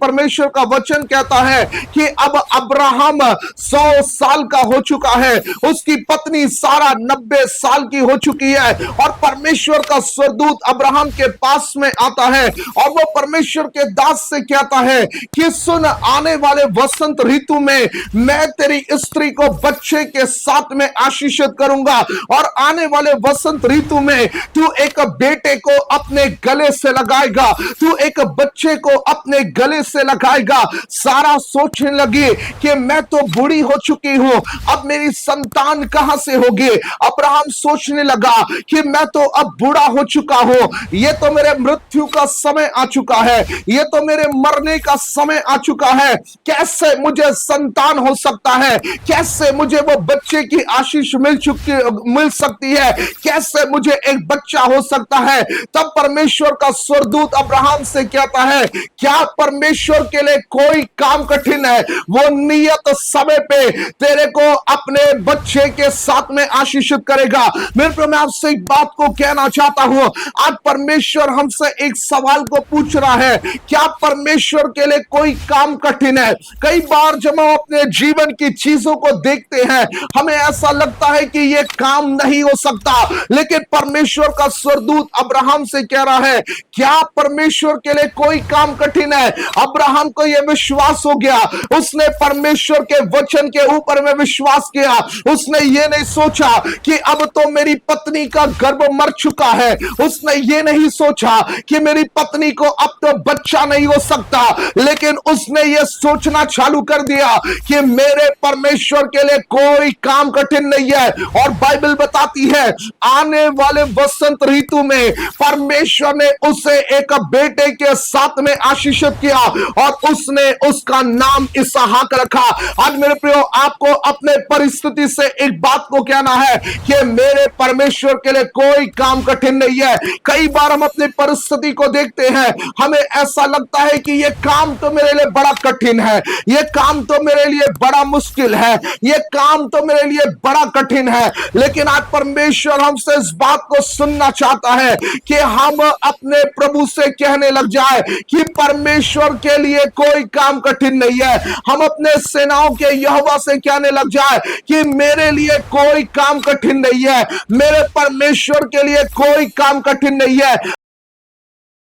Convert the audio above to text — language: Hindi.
परमेश्वर का वचन कहता है कि अब अब्राहम 100 साल का हो चुका है, उसकी पत्नी सारा 90 साल की हो चुकी है, और परमेश्वर का स्वर्गदूत अब्राहम के पास में आता है और वो परमेश्वर के दास से कहता है कि सुन, आने वाले वसंत ऋतु में मैं तेरी स्त्री को बच्चे के साथ में आशीषित करूंगा, और आने वाले वसंत ऋतु में तू एक बेटे को अपने गले से लगाएगा, तू एक बच्चे को अपने गले से लगाएगा। सारा सोचने लगी कि मैं तो बूढ़ी हो चुकी हूं, अब मेरी संतान कहां से होगी। अब्राहम सोचने लगा कि मैं तो अब बूढ़ा हो चुका हूं, ये तो मेरे मृत्यु का समय आ चुका है, ये तो मेरे मरने का समय आ चुका है, कैसे मुझे संतान हो सकता है, कैसे मुझे वो बच्चे की आशीष मिल सकती है, कैसे मुझे एक बच्चा हो सकता है। तब परमेश्वर का स्वर्गदूत अब्राहम से कहता है, क्या परमेश्वर के लिए कोई काम कठिन है? वो नियत समय पे तेरे को अपने बच्चे के साथ में आशीषित करेगा। मेरे प्रिय, मैं आपसे एक बात को कहना चाहता हूं, आज परमेश्वर हमसे एक सवाल को पूछ रहा है, क्या परमेश्वर के लिए कोई काम कठिन है? कई बार जब हम अपने जीवन की चीजों को देखते हैं, हमें ऐसा लगता है कि यह काम नहीं हो सकता, लेकिन परमेश्वर का स्वर्गदूत अब्राहम से कह रहा है, क्या परमेश्वर के लिए कोई काम कठिन है? अब्राहम को यह विश्वास हो गया, उसने परमेश्वर के वचन के ऊपर में विश्वास किया। उसने ये नहीं सोचा कि अब तो मेरी पत्नी का गर्भ मर चुका है, उसने ये नहीं सोचा कि मेरी पत्नी को अब तो बच्चा नहीं हो सकता, लेकिन उसने ये सोचना चालू कर दिया कि मेरे परमेश्वर के लिए कोई काम कठिन नहीं है। और बाइबल बताती है, आने वाले वसंत ऋतु में परमेश्वर ने उसे एक बेटे के साथ में आशीषित किया और उसने उसका नाम इसहाक रखा। आज मेरे प्रियो, आपको अपने परिस्थिति से एक बात को कहना है कि मेरे परमेश्वर के लिए कोई काम कठिन नहीं है। कई बार हम अपनी परिस्थिति को देखते हैं, हमें ऐसा लगता है कि यह काम तो मेरे लिए बड़ा कठिन है, यह काम तो मेरे लिए बड़ा मुश्किल है, यह काम तो मेरे लिए बड़ा कठिन है। लेकिन आज परमेश्वर हमसे इस बात को सुनना चाहता है कि हम अपने प्रभु से कहने लग जाए कि परमेश्वर के लिए कोई काम कठिन नहीं है। हम अपने सेनाओं के यहोवा से कहने लग जाए कि मेरे लिए कोई काम कठिन नहीं है, मेरे परमेश्वर के लिए कोई काम कठिन नहीं है।